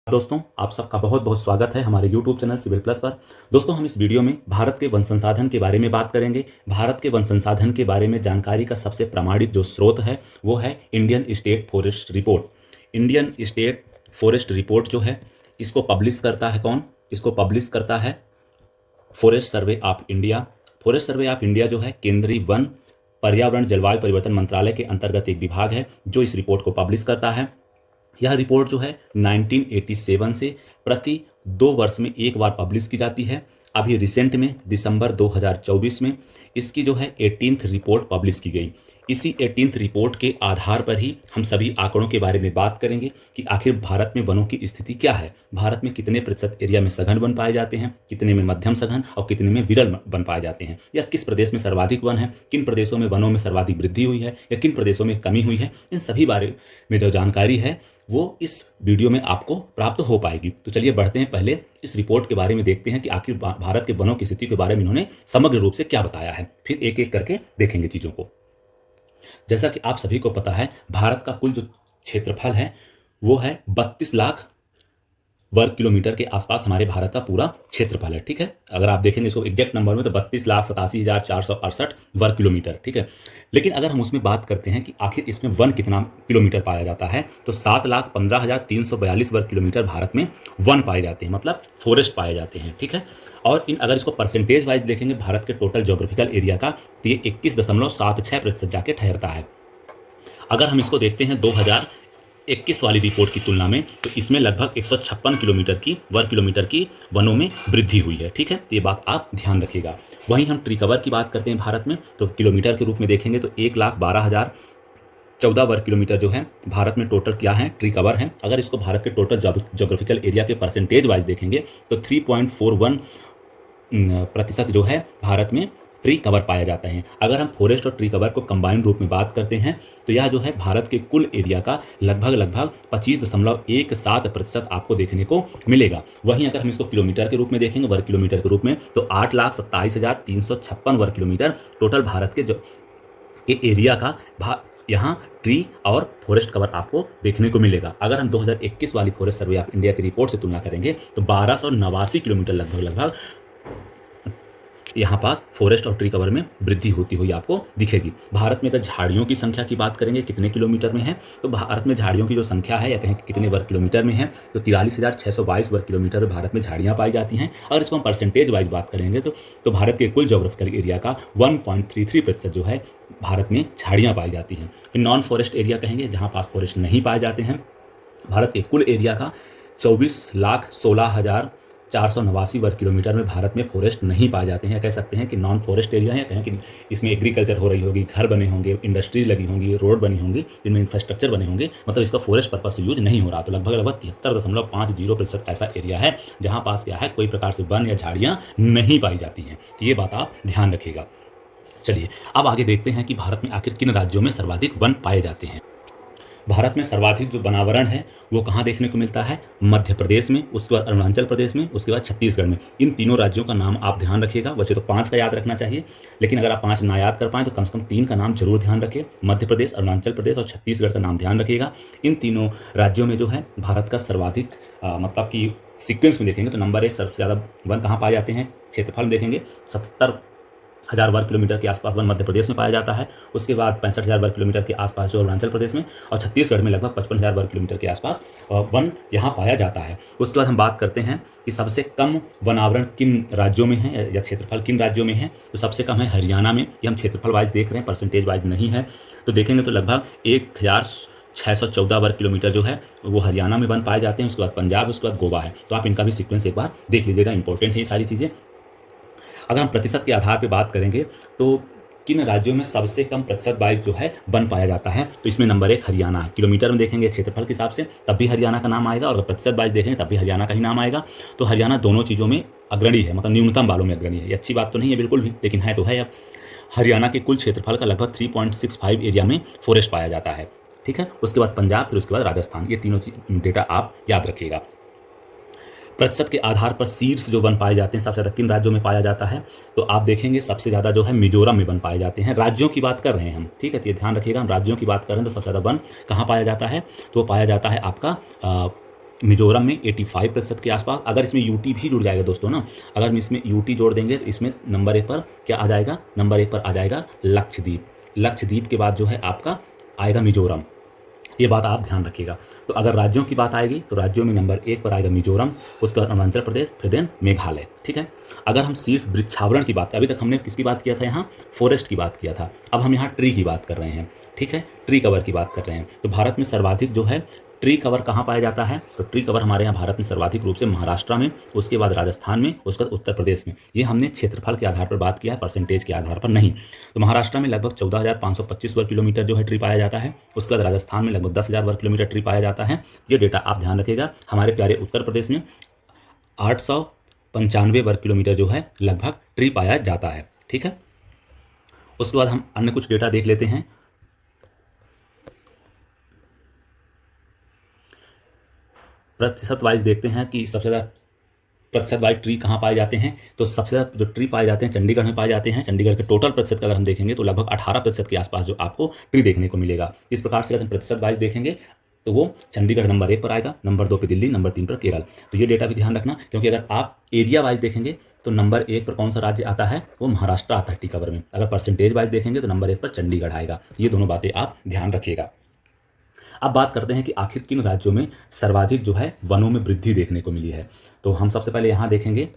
दोस्तों, आप सबका बहुत बहुत स्वागत है हमारे YouTube चैनल सिविल प्लस पर। दोस्तों, हम इस वीडियो में भारत के वन संसाधन के बारे में बात करेंगे। भारत के वन संसाधन के बारे में जानकारी का सबसे प्रमाणित जो स्रोत है वो है Indian state forest report. Indian state forest report जो है इसको पब्लिश करता है कौन? इसको पब्लिश करता है forest survey of India. Forest survey of India जो है केंद्रीय वन, पर्यावरण, जलवायु परिवर्तन मंत्रालय के अंतर्गत एक विभाग है जो इस रिपोर्ट को पब्लिश करता है। यह रिपोर्ट जो है 1987 से प्रति 2 वर्ष में एक बार पब्लिश की जाती है। अभी रिसेंट में दिसंबर 2024 में इसकी जो है 18th रिपोर्ट पब्लिश की गई। इसी 18th रिपोर्ट के आधार पर ही हम सभी आंकड़ों के बारे में बात करेंगे कि आखिर भारत में वनों की स्थिति क्या है, भारत में कितने प्रतिशत एरिया में सघन वन पाए जाते हैं, कितने में मध्यम सघन और कितने में विरल वन पाए जाते हैं, या किस प्रदेश में सर्वाधिक वन है, किन प्रदेशों में वनों में सर्वाधिक वृद्धि हुई है या किन प्रदेशों में कमी हुई है। इन सभी बारे में जो जानकारी है वो इस वीडियो में आपको प्राप्त हो पाएगी। तो चलिए बढ़ते हैं, पहले इस रिपोर्ट के बारे में देखते हैं कि आखिर भारत के वनों की स्थिति के बारे में इन्होंने समग्र रूप से क्या बताया है, फिर एक एक करके देखेंगे चीजों को। जैसा कि आप सभी को पता है, भारत का कुल जो क्षेत्रफल है वो है 32 लाख वर्ग किलोमीटर के आसपास हमारे भारत का पूरा क्षेत्रफल है। ठीक है, अगर आप देखेंगे इसको एग्जैक्ट नंबर में तो 32,87,468 वर्ग किलोमीटर। ठीक है, लेकिन अगर हम उसमें बात करते हैं कि आखिर इसमें वन कितना किलोमीटर पाया जाता है तो 7,15,342 वर्ग किलोमीटर भारत में वन पाए जाते हैं, मतलब फॉरेस्ट पाए जाते हैं। ठीक है, और अगर इसको परसेंटेज वाइज देखेंगे भारत के टोटल ज्योग्राफिकल एरिया का तो ये 21.76% जाके ठहरता है। अगर हम इसको देखते हैं 2021 वाली रिपोर्ट की तुलना में तो इसमें लगभग 156 किलोमीटर की वर्ग किलोमीटर की वनों में वृद्धि हुई है। ठीक है, तो ये बात आप ध्यान रखिएगा। वहीं हम ट्री कवर की बात करते हैं भारत में तो किलोमीटर के रूप में देखेंगे तो 1,12,014 वर्ग किलोमीटर जो है भारत में टोटल क्या है, ट्री कवर है। अगर इसको भारत के टोटल ज्योग्राफिकल एरिया के परसेंटेज वाइज देखेंगे तो 3.41% जो है भारत में ट्री कवर पाया जाता है। अगर हम फॉरेस्ट और ट्री कवर को कंबाइंड रूप में बात करते हैं तो यह जो है भारत के कुल एरिया का लगभग 25.17% आपको देखने को मिलेगा। वहीं अगर हम इसको किलोमीटर के रूप में देखेंगे, वर्ग किलोमीटर के रूप में, तो 8,27,356 वर्ग किलोमीटर टोटल भारत के एरिया का यहाँ ट्री और फॉरेस्ट कवर आपको देखने को मिलेगा। अगर हम 2021 वाली फॉरेस्ट सर्वे ऑफ इंडिया की रिपोर्ट से तुलना करेंगे तो 1289 किलोमीटर लगभग यहाँ पास फॉरेस्ट और ट्री कवर में वृद्धि होती हुई आपको दिखेगी। भारत में अगर झाड़ियों की संख्या की बात करेंगे कितने किलोमीटर में है तो भारत में झाड़ियों की जो संख्या है या कहें कि कितने वर्ग किलोमीटर में है तो 43,622 वर्ग किलोमीटर भारत में झाड़ियाँ पाई जाती हैं। अगर इसको हम परसेंटेज वाइज बात करेंगे तो भारत के कुल ज्योग्राफिकल एरिया का 1.33% जो है भारत में झाड़ियाँ पाई जाती हैं। नॉन फॉरेस्ट एरिया कहेंगे जहाँ पास फॉरेस्ट नहीं पाए जाते हैं, भारत के कुल एरिया का 24,16,489 वर्ग किलोमीटर में भारत में फॉरेस्ट नहीं पाए जाते हैं। कह सकते हैं कि नॉन फॉरेस्ट एरिया है, या कहें कि इसमें एग्रीकल्चर हो रही होगी, घर बने होंगे, इंडस्ट्री लगी होंगी, रोड बनी होंगी, जिनमें इंफ्रास्ट्रक्चर बने होंगे, मतलब इसका फॉरेस्ट पर्पस से यूज नहीं हो रहा। तो लगभग 73.50% ऐसा एरिया है जहाँ पास क्या है कोई प्रकार से वन या झाड़ियाँ नहीं पाई जाती हैं। तो ये बात आप ध्यान रखिएगा। चलिए अब आगे देखते हैं कि भारत में आखिर किन राज्यों में सर्वाधिक वन पाए जाते हैं। भारत में सर्वाधिक जो वनावरण है वो कहाँ देखने को मिलता है? मध्य प्रदेश में, उसके बाद अरुणाचल प्रदेश में, उसके बाद छत्तीसगढ़ में। इन तीनों राज्यों का नाम आप ध्यान रखिएगा। वैसे तो 5 का याद रखना चाहिए, लेकिन अगर आप 5 ना याद कर पाएँ तो कम से कम 3 का नाम जरूर ध्यान रखिए। मध्य प्रदेश, अरुणाचल प्रदेश और छत्तीसगढ़ का नाम ध्यान रखिएगा। इन तीनों राज्यों में जो है भारत का सर्वाधिक मतलब कि सीक्वेंस में देखेंगे तो नंबर 1 सबसे ज़्यादा वन कहाँ पाए जाते हैं, क्षेत्रफल में देखेंगे 70,000 वर्ग किलोमीटर के आसपास वन मध्य प्रदेश में पाया जाता है। उसके बाद 65,000 वर्ग किलोमीटर के आसपास जो अरुणाचल प्रदेश में, और छत्तीसगढ़ में लगभग 55,000 वर्ग किलोमीटर के आसपास वन यहाँ पाया जाता है। उसके बाद हम बात करते हैं कि सबसे कम वनावरण किन राज्यों में है या क्षेत्रफल किन राज्यों में है, तो सबसे कम है हरियाणा में। ये हम क्षेत्रफल वाइज देख रहे हैं, परसेंटेज वाइज नहीं है। तो देखेंगे तो लगभग 1,614 वर्ग किलोमीटर जो है वो हरियाणा में वन पाए जाते हैं। उसके बाद पंजाब, उसके बाद गोवा है। तो आप इनका भी सीक्वेंस एक बार देख लीजिएगा, इंपॉर्टेंट है ये सारी चीज़ें। अगर हम प्रतिशत के आधार पर बात करेंगे तो किन राज्यों में सबसे कम प्रतिशत वाइज जो है वन पाया जाता है, तो इसमें नंबर 1 हरियाणा है। किलोमीटर में देखेंगे क्षेत्रफल के हिसाब से तब भी हरियाणा का नाम आएगा, और अगर प्रतिशत वाइज देखेंगे तब भी हरियाणा का ही नाम आएगा। तो हरियाणा दोनों चीज़ों में अग्रणी है, मतलब न्यूनतम वालों में अग्रणी है। ये अच्छी बात तो नहीं है बिल्कुल भी, लेकिन है तो है। अब हरियाणा के कुल क्षेत्रफल का लगभग 3.65 एरिया में फॉरेस्ट पाया जाता है। ठीक है, उसके बाद पंजाब, फिर उसके बाद राजस्थान। ये तीनों डेटा आप याद रखिएगा। प्रतिशत के आधार पर सीड्स जो वन पाए जाते हैं सबसे ज़्यादा किन राज्यों में पाया जाता है, तो आप देखेंगे सबसे ज़्यादा जो है मिजोरम में वन पाए जाते हैं। राज्यों की बात कर रहे हैं हम, ठीक है, तो ये ध्यान रखिएगा। हम राज्यों की बात कर रहे हैं तो सबसे ज़्यादा वन कहाँ पाया जाता है, तो वो पाया जाता है आपका मिजोरम में 85% के आसपास। अगर इसमें यूटी भी जुड़ जाएगा दोस्तों ना, अगर हम इसमें यूटी जोड़ देंगे तो इसमें नंबर 1 पर क्या आ जाएगा, नंबर 1 पर आ जाएगा लक्षद्वीप। लक्षद्वीप के बाद जो है आपका आएगा मिजोरम। ये बात आप ध्यान रखिएगा। तो अगर राज्यों की बात आएगी तो राज्यों में नंबर 1 पर आएगा मिजोरम, उसके बाद अरुणाचल प्रदेश, फिर देन मेघालय। ठीक है। अगर हम शीर्ष वृक्षावरण की बात करें, अभी तक हमने किसकी बात किया था, यहाँ फॉरेस्ट की बात किया था, अब हम यहाँ ट्री की बात कर रहे हैं। ठीक है, ट्री कवर की बात कर रहे हैं। तो भारत में सर्वाधिक जो है ट्री कवर कहाँ पाया जाता है, तो ट्री कवर हमारे यहाँ भारत में सर्वाधिक रूप से महाराष्ट्र में, उसके बाद राजस्थान में, उसके बाद उत्तर प्रदेश में। ये हमने क्षेत्रफल के आधार पर बात किया है, परसेंटेज के आधार पर नहीं। तो महाराष्ट्र में लगभग 14,525 वर्ग किलोमीटर जो है ट्री पाया जाता है। उसके बाद राजस्थान में लगभग 10,000 वर्ग किलोमीटर ट्री पाया जाता है। ये डेटा आप ध्यान रखिएगा। हमारे प्यारे उत्तर प्रदेश में 895 वर्ग किलोमीटर जो है लगभग ट्री पाया जाता है। ठीक है। उसके बाद हम अन्य कुछ डेटा देख लेते हैं। प्रतिशत वाइज देखते हैं कि सबसे ज़्यादा प्रतिशत वाइज ट्री कहाँ पाए जाते हैं। तो सबसे ज़्यादा जो ट्री पाए जाते हैं चंडीगढ़ में पाए जाते हैं। चंडीगढ़ के टोटल प्रतिशत का अगर हम देखेंगे तो लगभग 18% के आसपास जो आपको ट्री देखने को मिलेगा। इस प्रकार से अगर हम प्रतिशत वाइज देखेंगे तो वो चंडीगढ़ नंबर 1 पर आएगा, नंबर 2 पे दिल्ली, नंबर 3 पर केरल। तो ये डेटा भी ध्यान रखना, क्योंकि अगर आप एरिया वाइज देखेंगे तो नंबर 1 पर कौन सा राज्य आता है, वो महाराष्ट्र आता है ट्री कवर में। अगर परसेंटेज वाइज देखेंगे तो नंबर 1 पर चंडीगढ़ आएगा। ये दोनों बातें आप ध्यान रखिएगा। अब बात करते हैं कि आखिर किन राज्यों में सर्वाधिक जो है वनों में वृद्धि देखने को मिली है। तो हम सबसे पहले यहाँ देखेंगे,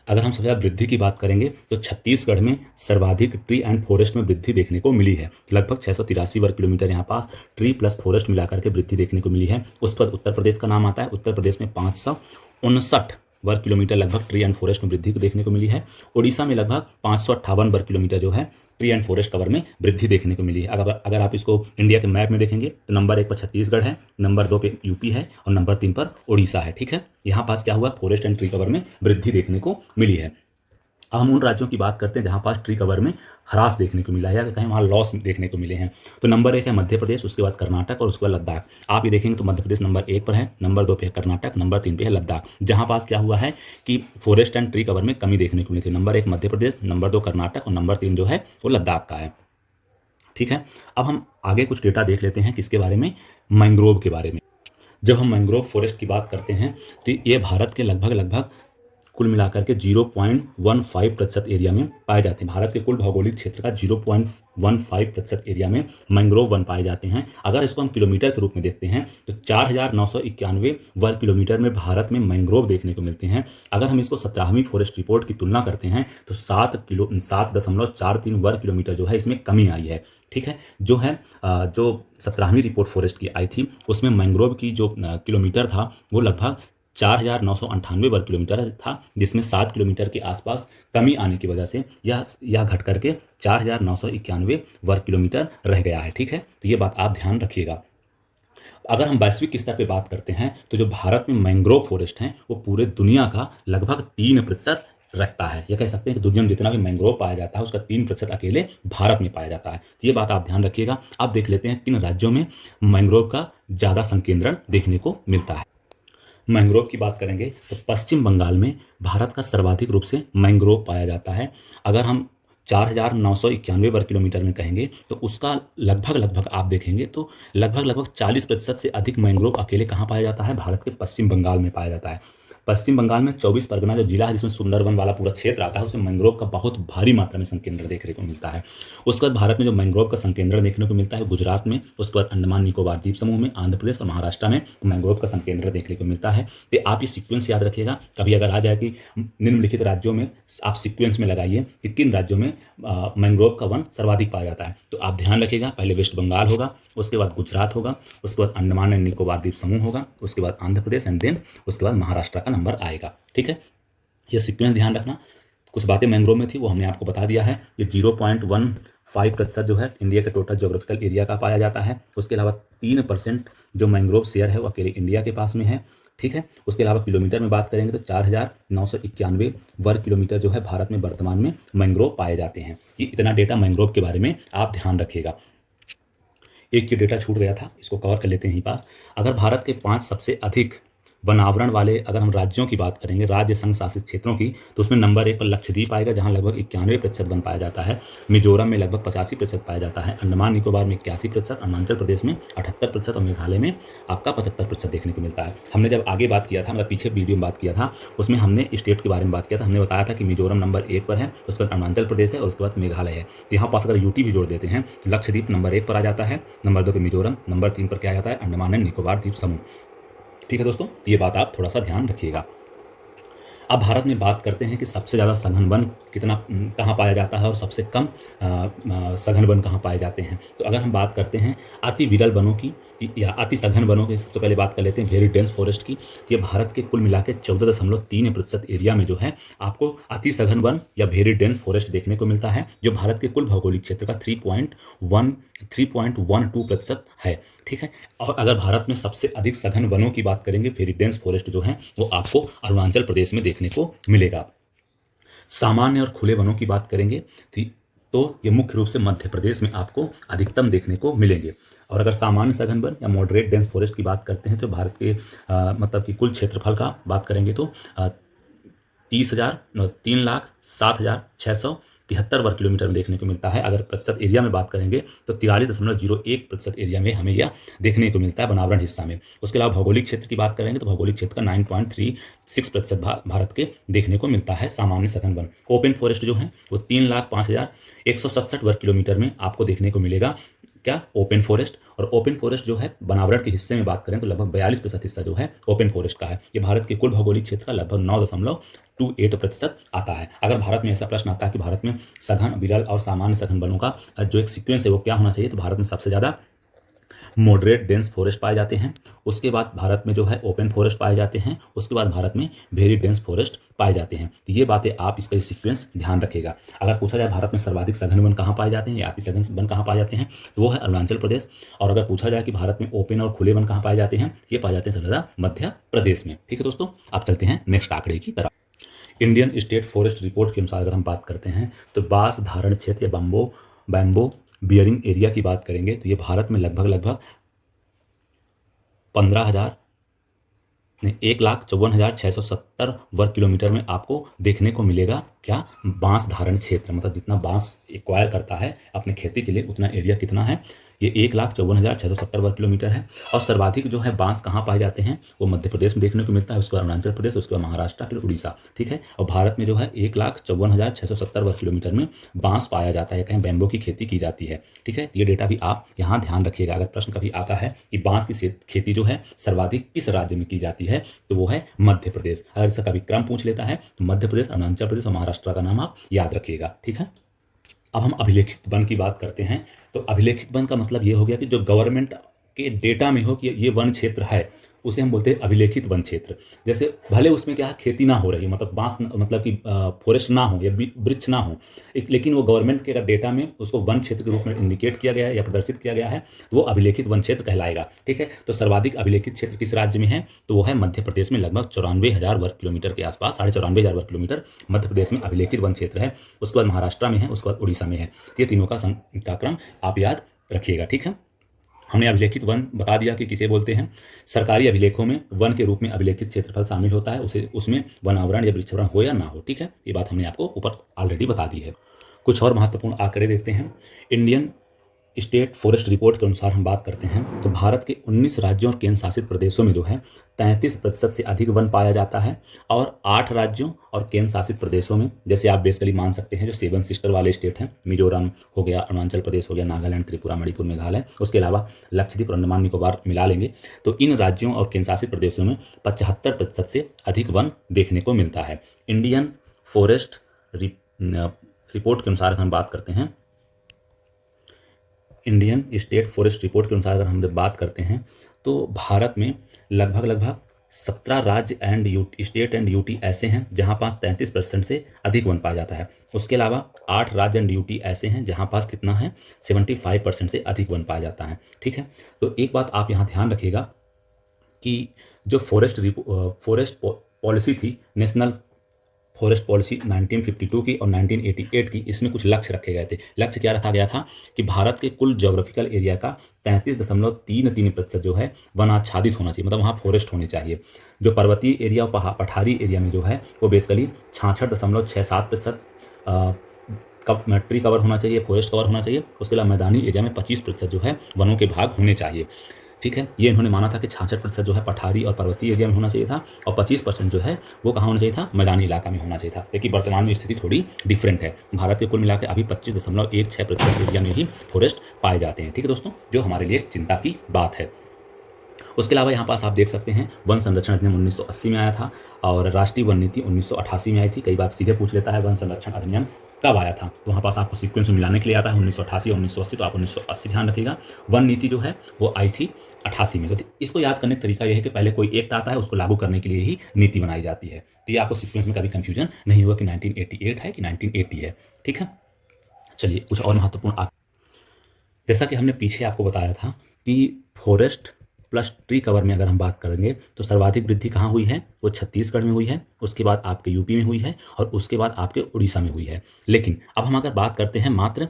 अगर हम सबसे ज़्यादा वृद्धि की बात करेंगे तो छत्तीसगढ़ में सर्वाधिक ट्री एंड फॉरेस्ट में वृद्धि देखने को मिली है। लगभग 683 वर्ग किलोमीटर यहाँ पास ट्री प्लस फॉरेस्ट मिलाकर के वृद्धि देखने को मिली है। उस पर उत्तर प्रदेश का नाम आता है। उत्तर प्रदेश में 559 वर्ग किलोमीटर लगभग ट्री एंड फॉरेस्ट में वृद्धि देखने को मिली है। उड़ीसा में लगभग 558 वर्ग किलोमीटर जो है ट्री एंड फॉरेस्ट कवर में वृद्धि देखने को मिली है। अगर आप इसको इंडिया के मैप में देखेंगे तो नंबर 1 पर छत्तीसगढ़ है, नंबर 2 पे यूपी है और नंबर 3 पर उड़ीसा है। ठीक है, यहाँ पास क्या हुआ, फॉरेस्ट एंड ट्री कवर में वृद्धि देखने को मिली है। अब हम उन राज्यों की बात करते हैं जहाँ पास ट्री कवर में ह्रास देखने को मिला है या कहीं वहाँ लॉस देखने को मिले हैं। तो नंबर 1 है मध्य प्रदेश, उसके बाद कर्नाटक और उसके बाद लद्दाख। आप ये देखेंगे तो मध्य प्रदेश नंबर 1 पर है, नंबर 2 पे है कर्नाटक, नंबर 3 पे है लद्दाख। जहाँ पास क्या हुआ है कि फॉरेस्ट एंड ट्री कवर में कमी देखने को मिली थी। नंबर 1 मध्य प्रदेश, नंबर 2 कर्नाटक और नंबर 3 जो है वो लद्दाख का है। ठीक है, अब हम आगे कुछ डेटा देख लेते हैं किसके बारे में, मैंग्रोव के बारे में। जब हम मैंग्रोव फॉरेस्ट की बात करते हैं तो ये भारत के लगभग कुल मिलाकर के 0.15% एरिया में पाए जाते हैं। भारत के कुल भौगोलिक क्षेत्र का 0.15% एरिया में मैंग्रोव वन पाए जाते हैं। अगर इसको हम किलोमीटर के रूप में देखते हैं तो 4,991 वर्ग किलोमीटर में भारत में मैंग्रोव देखने को मिलते हैं। अगर हम इसको 17वीं फॉरेस्ट रिपोर्ट की तुलना करते हैं तो 7.43 वर्ग किलोमीटर जो है इसमें कमी आई है। ठीक है, जो 17वीं रिपोर्ट फॉरेस्ट की आई थी उसमें मैंग्रोव की जो किलोमीटर था वो लगभग 4,998 वर्ग किलोमीटर था, जिसमें 7 किलोमीटर के आसपास कमी आने की वजह से यह घट करके 4,991 वर्ग किलोमीटर रह गया है। ठीक है, तो ये बात आप ध्यान रखिएगा। अगर हम वैश्विक स्तर पे बात करते हैं तो जो भारत में मैंग्रोव फॉरेस्ट हैं वो पूरे दुनिया का लगभग 3% रखता है। यह कह सकते हैं कि दुनिया में जितना भी मैंग्रोव पाया जाता है उसका 3% अकेले भारत में पाया जाता है। तो ये बात आप ध्यान रखिएगा। अब देख लेते हैं किन राज्यों में मैंग्रोव का ज़्यादा संकेंद्रण देखने को मिलता है। मैंग्रोव की बात करेंगे तो पश्चिम बंगाल में भारत का सर्वाधिक रूप से मैंग्रोव पाया जाता है। अगर हम 4,991 वर्ग किलोमीटर में कहेंगे तो उसका लगभग आप देखेंगे तो लगभग 40% से अधिक मैंग्रोव अकेले कहाँ पाया जाता है, भारत के पश्चिम बंगाल में पाया जाता है। पश्चिम बंगाल में 24 परगना जो जिला है जिसमें सुंदरवन वाला पूरा क्षेत्र आता है उसमें मैंग्रोव का बहुत भारी मात्रा में संकेंद्रण देखने को मिलता है। उसके बाद भारत में जो मैंग्रोव का संकेंद्रण देखने को मिलता है गुजरात में, उसके बाद अंडमान निकोबार द्वीप समूह में, आंध्र प्रदेश और महाराष्ट्र में मैंग्रोव का संकेंद्रण देखने को मिलता है। तो आप ये सीक्वेंस याद रखिएगा। कभी अगर आ जाए कि निम्नलिखित राज्यों में, आप सीक्वेंस में लगाइए कि किन राज्यों में मैंग्रोव का वन सर्वाधिक पाया जाता है, तो आप ध्यान रखिएगा। पहले वेस्ट बंगाल होगा, उसके बाद गुजरात होगा, उसके बाद अंडमान एंड निकोबार द्वीप समूह होगा, उसके बाद आंध्र प्रदेश एंड देन उसके बाद महाराष्ट्र का नंबर आएगा। ठीक है, ये सीक्वेंस ध्यान रखना। कुछ बातें मैंग्रोव में थी वो हमने आपको बता दिया है। ये 0.15% जो है इंडिया के टोटल ज्योग्राफिकल एरिया का पाया जाता है। उसके अलावा 3% जो मैंग्रोव शेयर है वो अकेले इंडिया के पास में है। ठीक है, उसके अलावा किलोमीटर में बात करेंगे तो 4,991 वर्ग किलोमीटर जो है भारत में वर्तमान में मैंग्रोव पाए जाते हैं। ये इतना डेटा मैंग्रोव के बारे में आप ध्यान रखिएगा। एक ये डेटा छूट गया था, इसको कवर कर लेते हैं ही पास। अगर भारत के 5 सबसे अधिक वन आवरण वाले अगर हम राज्यों की बात करेंगे, राज्य संघ शासित क्षेत्रों की, तो उसमें नंबर 1 पर लक्षद्वीप आएगा जहाँ लगभग 91% वन पाया जाता है। मिजोरम में लगभग 85% पाया जाता है। अंडमान निकोबार में 81%, अरुणाचल प्रदेश में 78% और मेघालय में आपका 75% देखने को मिलता है। हमने जब आगे बात किया था, मतलब पीछे वीडियो में बात किया था, उसमें हमने स्टेट के बारे में बात किया था। हमने बताया था कि मिजोरम नंबर 1 पर है, उसके बाद अरुणाचल प्रदेश है और उसके बाद मेघालय है। तो यहाँ पास अगर यूटी भी जोड़ देते हैं तो लक्षद्वीप नंबर 1 पर आ जाता है, नंबर 2 पर मिजोरम, नंबर 3 पर क्या आ जाता है, अंडमान एंड निकोबार द्वीप समूह। ठीक है दोस्तों, ये बात आप थोड़ा सा ध्यान रखिएगा। अब भारत में बात करते हैं कि सबसे ज़्यादा सघन वन कितना कहाँ पाया जाता है और सबसे कम सघन वन कहाँ पाए जाते हैं। तो अगर हम बात करते हैं अति विरल वनों की या अति सघन वनों की, सबसे पहले बात कर लेते हैं वेरी डेंस फॉरेस्ट की। तो ये भारत के कुल मिला के 14.3% एरिया में जो है आपको अति सघन वन या वेरी डेंस फॉरेस्ट देखने को मिलता है, जो भारत के कुल भौगोलिक क्षेत्र का 3.12% है। ठीक है, और अगर भारत में सबसे अधिक सघन वनों की बात करेंगे, वेरी डेंस फॉरेस्ट जो है वो आपको अरुणाचल प्रदेश में देखने को मिलेगा। सामान्य और खुले वनों की बात करेंगे तो ये मुख्य रूप से मध्य प्रदेश में आपको अधिकतम देखने को मिलेंगे। और अगर सामान्य सघन वन या मॉडरेट डेंस फॉरेस्ट की बात करते हैं तो भारत के मतलब कि कुल क्षेत्रफल का बात करेंगे तो 3,07,673 वर्ग किलोमीटर में देखने को मिलता है। अगर प्रतिशत एरिया में बात करेंगे तो 43.01% एरिया में हमें यह देखने को मिलता है बनावरण हिस्सा में। उसके अलावा भौगोलिक क्षेत्र की बात करेंगे तो भौगोलिक क्षेत्र का 9.36% भारत के देखने को मिलता है सामान्य सघन वन। ओपन फॉरेस्ट जो है वो 3,05,167 वर्ग किलोमीटर में आपको देखने को मिलेगा। क्या? Open forest. और ओपन फॉरेस्ट जो है बनावरण के हिस्से में बात करें तो लगभग 42% हिस्सा जो है ओपन फॉरेस्ट का है। ये भारत के कुल भौगोलिक क्षेत्र का लगभग 9.28% आता है। अगर भारत में ऐसा प्रश्न आता है कि भारत में सघन, विरल और सामान्य सघन वनों का जो एक सीक्वेंस है वो क्या होना चाहिए, तो भारत में सबसे ज़्यादा मॉडरेट डेंस फॉरेस्ट पाए जाते हैं, उसके बाद भारत में जो है ओपन फॉरेस्ट पाए जाते हैं, उसके बाद भारत में वेरी डेंस फॉरेस्ट पाए जाते हैं। तो ये बातें आप इसका सीक्वेंस ध्यान रखिएगा। अगर पूछा जाए भारत में सर्वाधिक सघन वन कहाँ पाए जाते हैं या अति सघन वन कहाँ पाए जाते हैं, तो वो है अरुणाचल प्रदेश। और अगर पूछा जाए कि भारत में ओपन और खुले वन कहाँ पाए जाते हैं, ये पाए जाते हैं सबसे ज़्यादा मध्य प्रदेश में। ठीक है दोस्तों, आप चलते हैं नेक्स्ट आंकड़े की तरफ। इंडियन स्टेट फॉरेस्ट रिपोर्ट के अनुसार अगर हम बात करते हैं तो बांस धारण क्षेत्र या बैम्बो बियरिंग एरिया की बात करेंगे तो ये भारत में लगभग 1,54,670 वर्ग किलोमीटर में आपको देखने को मिलेगा। क्या? बांस धारण क्षेत्र, मतलब जितना बांस एक्वायर करता है अपने खेती के लिए उतना एरिया कितना है, ये 1,54,670 वर्ग किलोमीटर है। और सर्वाधिक जो है बांस कहाँ पाए जाते हैं, वो मध्य प्रदेश में देखने को मिलता है, उसके बाद अरुणाचल प्रदेश, उसके बाद महाराष्ट्र, फिर उड़ीसा। ठीक है, और भारत में जो है 1,54,670 वर्ग किलोमीटर में बांस पाया जाता है, कहीं बैम्बो की खेती की जाती है। ठीक है, ये डेटा भी आप यहाँ ध्यान रखिएगा। अगर प्रश्न कभी आता है कि बांस की खेती जो है सर्वाधिक किस राज्य में की जाती है, तो वो है मध्य प्रदेश। अगर इसका कभी क्रम पूछ लेता है तो मध्य प्रदेश, अरुणाचल प्रदेश और महाराष्ट्र का नाम आप याद रखिएगा। ठीक है, अब हम अभिलेखित वन की बात करते हैं। तो अभिलेखित वन का मतलब ये हो गया कि जो गवर्नमेंट के डेटा में हो कि ये वन क्षेत्र है, उसे हम बोलते हैं अभिलेखित वन क्षेत्र। जैसे भले उसमें क्या है, खेती ना हो रही, मतलब बांस मतलब कि फॉरेस्ट ना हो या वृक्ष ना हो, लेकिन वो गवर्नमेंट के अगर डेटा में उसको वन क्षेत्र के रूप में इंडिकेट किया गया है या प्रदर्शित किया गया है तो वो अभिलेखित वन क्षेत्र कहलाएगा। ठीक है, तो सर्वाधिक अभिलेखित क्षेत्र किस राज्य में है, तो वो है मध्य प्रदेश में। लगभग 94,000 वर्ग किलोमीटर के आसपास, 94,500 वर्ग किलोमीटर मध्य प्रदेश में अभिलेखित वन क्षेत्र है। उसके बाद महाराष्ट्र में है, उसके बाद उड़ीसा में है। ये तीनों का क्रम आप याद रखिएगा। ठीक है, हमने अभिलेखित वन बता दिया कि किसे बोलते हैं। सरकारी अभिलेखों में वन के रूप में अभिलेखित क्षेत्रफल शामिल होता है, उसे उसमें वन आवरण या वृक्षावरण हो या ना हो। ठीक है, ये बात हमने आपको ऊपर ऑलरेडी बता दी है। कुछ और महत्वपूर्ण आंकड़े देखते हैं। इंडियन स्टेट फॉरेस्ट रिपोर्ट के अनुसार हम बात करते हैं तो भारत के 19 राज्यों और केंद्र शासित प्रदेशों में जो है 33% से अधिक वन पाया जाता है। और 8 राज्यों और केंद्र शासित प्रदेशों में, जैसे आप बेसिकली मान सकते हैं जो 7 सिस्टर वाले स्टेट हैं, मिजोरम हो गया, अरुणाचल प्रदेश हो गया, नागालैंड, त्रिपुरा, मणिपुर, मेघालय, उसके अलावा लक्षद्वीप और अंडमान निकोबार मिला लेंगे तो इन राज्यों और केंद्र शासित प्रदेशों में 75% से अधिक वन देखने को मिलता है। इंडियन फॉरेस्ट रिपोर्ट के अनुसार हम बात करते हैं, इंडियन स्टेट फॉरेस्ट रिपोर्ट के अनुसार अगर हम बात करते हैं तो भारत में लगभग 17 राज्य एंड स्टेट एंड यूटी ऐसे हैं जहां पास 33% से अधिक वन पाया जाता है। उसके अलावा 8 राज्य एंड यूटी ऐसे हैं जहां पास कितना है, 75% से अधिक वन पाया जाता है। ठीक है, तो एक बात आप यहाँ ध्यान रखिएगा कि जो फॉरेस्ट पॉलिसी थी, नेशनल फॉरेस्ट पॉलिसी 1952 की और 1988 की, इसमें कुछ लक्ष्य रखे गए थे। लक्ष्य क्या रखा गया था कि भारत के कुल ज्योग्राफिकल एरिया का 33.33% जो है वन आच्छादित होना चाहिए, मतलब वहाँ फॉरेस्ट होनी चाहिए। जो पर्वतीय एरिया और पठारी एरिया में जो है वो बेसिकली 66.67% ट्री कवर होना चाहिए, फॉरेस्ट कवर होना चाहिए। उसके अलावा मैदानी एरिया में 25% जो है वनों के भाग होने चाहिए। ठीक है, ये इन्होंने माना था कि 66% जो है पठारी और पर्वतीय एरिया में होना चाहिए था और 25% जो है वो कहाँ होना चाहिए था, मैदानी इलाका में होना चाहिए था। लेकिन वर्तमान में स्थिति थोड़ी डिफरेंट है। भारत के कुल मिलाकर अभी 25.16% एरिया में ही फॉरेस्ट पाए जाते हैं। ठीक है दोस्तों, जो हमारे लिए चिंता की बात है। उसके अलावा यहाँ पास आप देख सकते हैं वन संरक्षण अधिनियम 1980 में आया था और राष्ट्रीय वन नीति 1988 में आई थी। कई बार सीधे पूछ लेता है वन संरक्षण अधिनियम कब आया था, तो वहाँ पास आपको सीक्वेंस में मिलाने के लिए आता है 1988 और 1980, तो आप 1980 ध्यान रखिएगा। वन नीति जो है वो आई थी 88 में। तो इसको याद करने का तरीका यह है कि पहले कोई एक्ट आता है, उसको लागू करने के लिए ही नीति बनाई जाती है। तो ये आपको सीक्वेंस में कभी कंफ्यूजन नहीं होगा कि 1988 है कि 1980 है। ठीक है, चलिए कुछ और महत्वपूर्ण, जैसा कि हमने पीछे आपको बताया था कि फॉरेस्ट प्लस ट्री कवर में अगर हम बात करेंगे तो सर्वाधिक वृद्धि कहाँ हुई है, वो छत्तीसगढ़ में हुई है, उसके बाद आपके यूपी में हुई है और उसके बाद आपके उड़ीसा में हुई है। लेकिन अब हम अगर बात करते हैं मात्र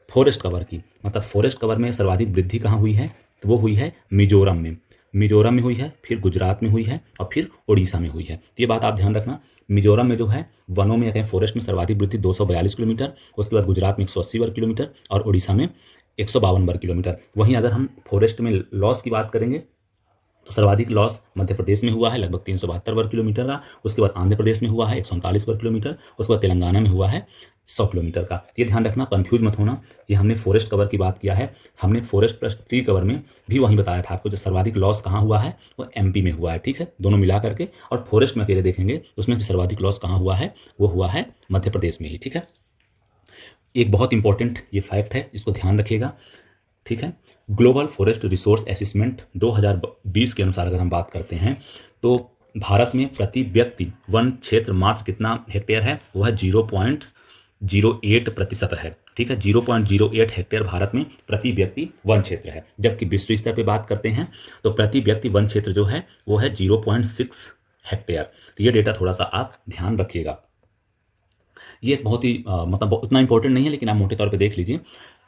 फॉरेस्ट कवर की, मतलब फॉरेस्ट कवर में सर्वाधिक वृद्धि कहाँ हुई है, तो वो हुई है मिजोरम में। मिजोरम में हुई है, फिर गुजरात में हुई है और फिर उड़ीसा में हुई है। तो ये बात आप ध्यान रखना। मिजोरम में जो है वनों में या कहें फॉरेस्ट में सर्वाधिक वृद्धि 242 किलोमीटर, उसके बाद गुजरात में 180 वर्ग किलोमीटर और उड़ीसा में 152 वर्ग किलोमीटर। वहीं अगर हम फॉरेस्ट में लॉस की बात करेंगे तो सर्वाधिक लॉस मध्य प्रदेश में हुआ है लगभग 372 वर्ग किलोमीटर का, उसके बाद आंध्र प्रदेश में हुआ है 139 वर्ग किलोमीटर, उसके बाद तेलंगाना में हुआ है 100 किलोमीटर का। ये ध्यान रखना, कंफ्यूज मत होना। ये हमने फॉरेस्ट कवर की बात किया है, हमने फॉरेस्ट प्लस ट्री कवर में भी वहीं बताया था आपको। जो सर्वाधिक लॉस कहाँ हुआ है वो एमपी में हुआ है। ठीक है, दोनों मिला करके, और फॉरेस्ट में अकेले देखेंगे उसमें भी सर्वाधिक लॉस कहाँ हुआ है, वो हुआ है मध्य प्रदेश में ही। ठीक है, एक बहुत इंपॉर्टेंट ये फैक्ट है, इसको ध्यान रखिएगा। ठीक है, ग्लोबल फॉरेस्ट रिसोर्स असेसमेंट 2020 के अनुसार अगर हम बात करते हैं तो भारत में प्रति व्यक्ति वन क्षेत्र मात्र कितना हेक्टेयर है, वो है 0.08% है। ठीक है, 0.08 हेक्टेयर भारत में प्रति व्यक्ति वन क्षेत्र है। जबकि विश्व स्तर पे बात करते हैं तो प्रति व्यक्ति वन क्षेत्र जो है वो है 0.6 हेक्टेयर। तो ये डेटा थोड़ा सा आप ध्यान रखिएगा। ये एक बहुत ही मतलब उतना इंपॉर्टेंट नहीं है, लेकिन आप मोटे तौर पे देख लीजिए।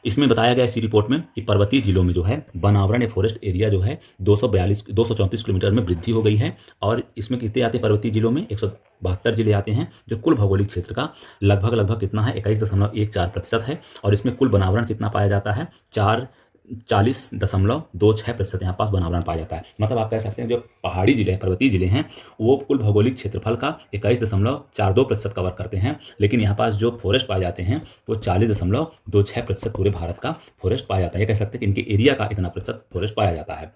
इसमें बताया गया इसी रिपोर्ट में कि पर्वतीय जिलों में जो है वनावरण या फॉरेस्ट एरिया जो है 234 किलोमीटर में वृद्धि हो गई है। और इसमें कितने आते हैं पर्वतीय जिलों में, 172 जिले आते हैं, जो कुल भौगोलिक क्षेत्र का लगभग कितना है, 21.14% है। और इसमें कुल वनावरण कितना पाया जाता है, 40.26% यहाँ पास वनावरण पाया जाता है। मतलब आप कह सकते हैं जो पहाड़ी जिले हैं, पर्वतीय जिले हैं, वो कुल भौगोलिक क्षेत्रफल का 21.42% कवर करते हैं। लेकिन यहाँ पास जो फॉरेस्ट पाए जाते हैं वो 40.26% पूरे भारत का फॉरेस्ट पाया जाता है। ये कह सकते हैं कि इनके एरिया का इतना प्रतिशत फॉरेस्ट पाया जाता है।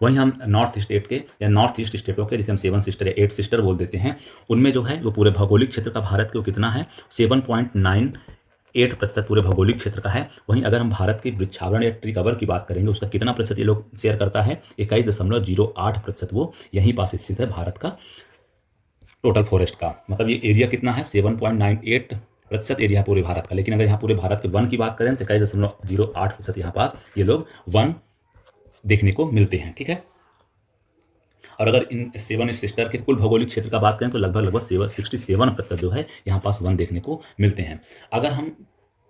वहीं हम नॉर्थ स्टेट के या नॉर्थ ईस्ट स्टेटों के, जिसे हम 7 सिस्टर या 8 सिस्टर बोल देते हैं, उनमें जो है वो पूरे भौगोलिक क्षेत्र का भारत के वो कितना है, 7.98% पूरे भौगोलिक क्षेत्र का है। वहीं अगर हम भारत के वृक्षावरण या ट्री कवर की बात करेंगे, उसका कितना प्रतिशत ये लोग शेयर करता है, 21.08% वो यहीं पास स्थित है भारत का टोटल फॉरेस्ट का। मतलब ये एरिया कितना है, 7.98% एरिया पूरे भारत का। लेकिन अगर यहाँ पूरे भारत के वन की बात करें तो 21.08% यहाँ पास ये लोग वन देखने को मिलते हैं। ठीक है, और अगर इन 7 सिस्टर के कुल भौगोलिक क्षेत्र का बात करें तो लगभग 67% जो है यहाँ पास वन देखने को मिलते हैं। अगर हम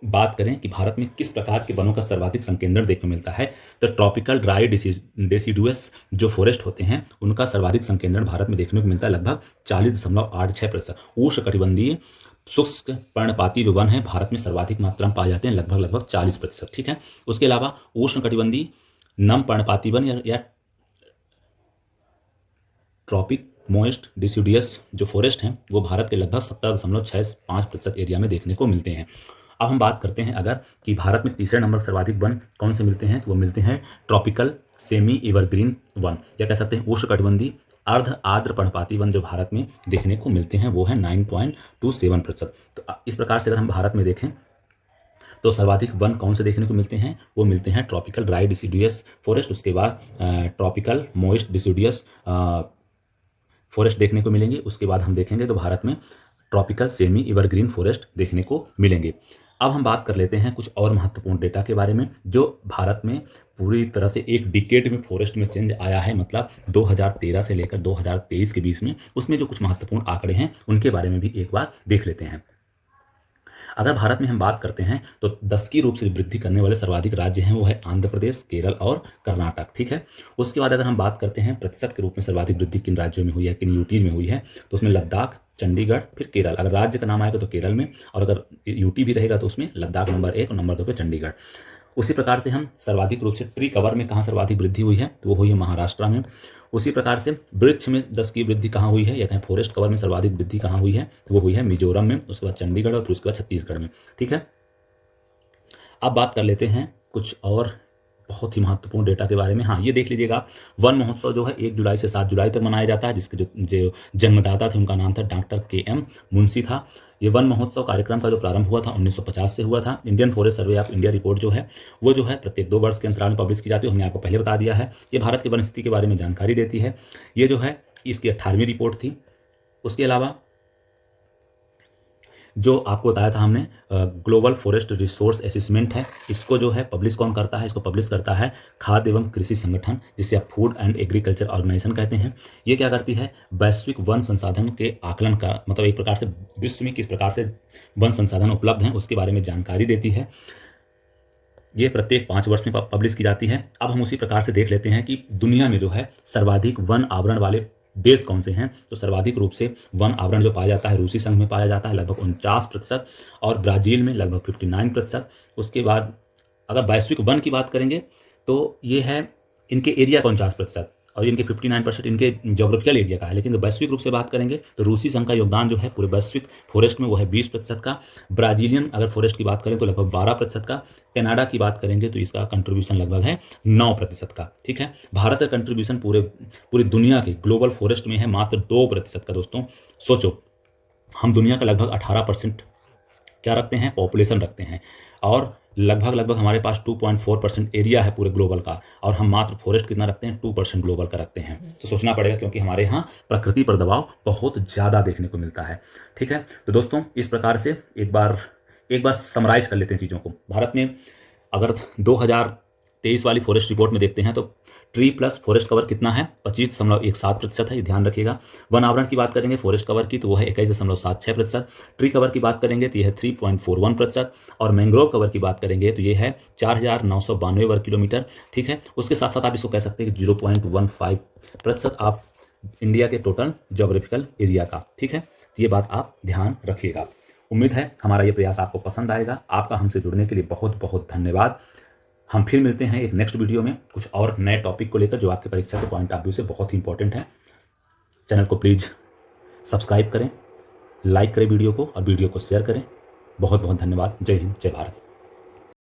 बात करें कि भारत में किस प्रकार के वनों का सर्वाधिक संकेंद्रण देखने को मिलता है, तो ट्रॉपिकल ड्राई डेसिडुअस जो फॉरेस्ट होते हैं उनका सर्वाधिक संकेंद्रण भारत में देखने को मिलता है लगभग 40.86%। उष्णकटिबंधीय शुष्क पर्णपाती जो वन है भारत में सर्वाधिक मात्रा में पाए जाते हैं लगभग 40%। ठीक है, उसके अलावा उष्णकटिबंधीय नम पर्णपाती वन या ट्रॉपिक मोइस्ट डिसिडियस जो फॉरेस्ट हैं वो भारत के लगभग 70.65% एरिया में देखने को मिलते हैं। अब हम बात करते हैं अगर कि भारत में तीसरे नंबर सर्वाधिक वन कौन से मिलते हैं, तो वो मिलते हैं ट्रॉपिकल सेमी एवरग्रीन वन, या कह सकते हैं उष्णकटिबंधीय अर्ध आर्द्र पर्णपाती वन जो भारत में देखने को मिलते हैं वो है 9.27%। तो इस प्रकार से अगर हम भारत में देखें तो सर्वाधिक वन कौन से देखने को मिलते हैं, वो मिलते हैं ट्रॉपिकल ड्राई डिसिडियस फॉरेस्ट, उसके बाद ट्रॉपिकल मोइस्ट डिसिडियस फॉरेस्ट देखने को मिलेंगे। उसके बाद हम देखेंगे तो भारत में ट्रॉपिकल सेमी एवरग्रीन फॉरेस्ट देखने को मिलेंगे। अब हम बात कर लेते हैं कुछ और महत्वपूर्ण डेटा के बारे में जो भारत में पूरी तरह से एक डिकेड में फॉरेस्ट में चेंज आया है, मतलब 2013 से लेकर 2023 के बीच में, उसमें जो कुछ महत्वपूर्ण आंकड़े हैं उनके बारे में भी एक बार देख लेते हैं। अगर भारत में हम बात करते हैं तो 10 की रूप से वृद्धि करने वाले सर्वाधिक राज्य हैं, वो है आंध्र प्रदेश, केरल और कर्नाटक, ठीक है। उसके बाद अगर हम बात करते हैं प्रतिशत के रूप में सर्वाधिक वृद्धि किन राज्यों में हुई है, किन यूटीज में हुई है, तो उसमें लद्दाख, चंडीगढ़, फिर केरल। अगर राज्य का नाम आएगा तो केरल में, और अगर यूटी भी रहेगा तो उसमें लद्दाख नंबर 1 और नंबर 2 पे चंडीगढ़। उसी प्रकार से हम सर्वाधिक रूप से ट्री कवर में कहाँ सर्वाधिक वृद्धि हुई है, तो वो हुई है महाराष्ट्र में। उसी प्रकार से वृक्ष में 10 की वृद्धि कहाँ हुई है, या कहें फॉरेस्ट कवर में सर्वाधिक वृद्धि कहाँ हुई है, तो वो हुई है मिजोरम में, उसके बाद चंडीगढ़ और फिर उसके बाद छत्तीसगढ़ में, ठीक है। अब बात कर लेते हैं कुछ और बहुत ही महत्वपूर्ण डेटा के बारे में। हाँ, ये देख लीजिएगा, वन महोत्सव जो है 1 जुलाई से 7 जुलाई तक मनाया जाता है, जिसके जो जन्मदाता थे उनका नाम था डॉक्टर KM मुंशी था। ये वन महोत्सव कार्यक्रम का जो प्रारंभ हुआ था 1950 से हुआ था। Indian forest survey of India report जो है वो जो है प्रत्येक 2 वर्ष के अंतराल में पब्लिश की जाती है। हमने आपको पहले बता दिया है। ये भारत की वन स्थिति के बारे में जानकारी देती है। ये जो है इसकी 18वीं रिपोर्ट थी। उसके अलावा जो आपको बताया था हमने ग्लोबल फॉरेस्ट रिसोर्स असेसमेंट है, इसको जो है पब्लिश कौन करता है, इसको पब्लिश करता है खाद्य एवं कृषि संगठन, जिसे आप फूड एंड एग्रीकल्चर ऑर्गेनाइजेशन कहते हैं। ये क्या करती है, वैश्विक वन संसाधन के आकलन का, मतलब एक प्रकार से विश्व में किस प्रकार से वन संसाधन उपलब्ध हैं उसके बारे में जानकारी देती है। ये प्रत्येक 5 वर्ष में पब्लिश की जाती है। अब हम उसी प्रकार से देख लेते हैं कि दुनिया में जो है सर्वाधिक वन आवरण वाले देश कौन से हैं। तो सर्वाधिक रूप से वन आवरण जो पाया जाता है रूसी संघ में पाया जाता है लगभग 49%, और ब्राजील में लगभग 59%। उसके बाद अगर वैश्विक वन की बात करेंगे तो ये है इनके एरिया का 49%, और इनके 59% इनके ज्योग्राफिकल एरिया का है। लेकिन वैश्विक रूप से बात करेंगे तो रूसी संघ का योगदान जो है पूरे वैश्विक फॉरेस्ट में वो है 20% का। ब्राजीलियन अगर फॉरेस्ट की बात करें तो लगभग 12% का। कनाडा की बात करेंगे तो इसका कंट्रीब्यूशन लगभग है 9% का, ठीक है। भारत का कंट्रीब्यूशन पूरी दुनिया के ग्लोबल फॉरेस्ट में है मात्र 2% का। दोस्तों सोचो, हम दुनिया का लगभग 18% क्या रखते हैं, पॉपुलेशन रखते हैं, और लगभग हमारे पास 2.4% एरिया है पूरे ग्लोबल का, और हम मात्र फॉरेस्ट कितना रखते हैं, 2% ग्लोबल का रखते हैं। तो सोचना पड़ेगा, क्योंकि हमारे यहाँ प्रकृति पर दबाव बहुत ज़्यादा देखने को मिलता है, ठीक है। तो दोस्तों इस प्रकार से एक बार समराइज कर लेते हैं चीज़ों को। भारत में अगर 2023 वाली फॉरेस्ट रिपोर्ट में देखते हैं तो ट्री प्लस फॉरेस्ट कवर कितना है, 25.17% है, ये ध्यान रखिएगा। वन आवरण की बात करेंगे फॉरेस्ट कवर की तो वो है 21.76%। ट्री कवर की बात करेंगे तो ये है 3.41%, और मैंग्रोव कवर की बात करेंगे तो ये है 4,992 वर्ग किलोमीटर, ठीक है। उसके साथ साथ आप इसको कह सकते हैं कि 0.15% आप इंडिया के टोटल जोग्राफिकल एरिया का, ठीक है। तो ये बात आप ध्यान रखिएगा। उम्मीद है हमारा ये प्रयास आपको पसंद आएगा। आपका हमसे जुड़ने के लिए बहुत बहुत धन्यवाद। हम फिर मिलते हैं एक नेक्स्ट वीडियो में कुछ और नए टॉपिक को लेकर जो आपके परीक्षा के पॉइंट ऑफ व्यू से बहुत ही इंपॉर्टेंट है। चैनल को प्लीज़ सब्सक्राइब करें, लाइक करें वीडियो को, और वीडियो को शेयर करें। बहुत बहुत धन्यवाद। जय हिंद, जय भारत।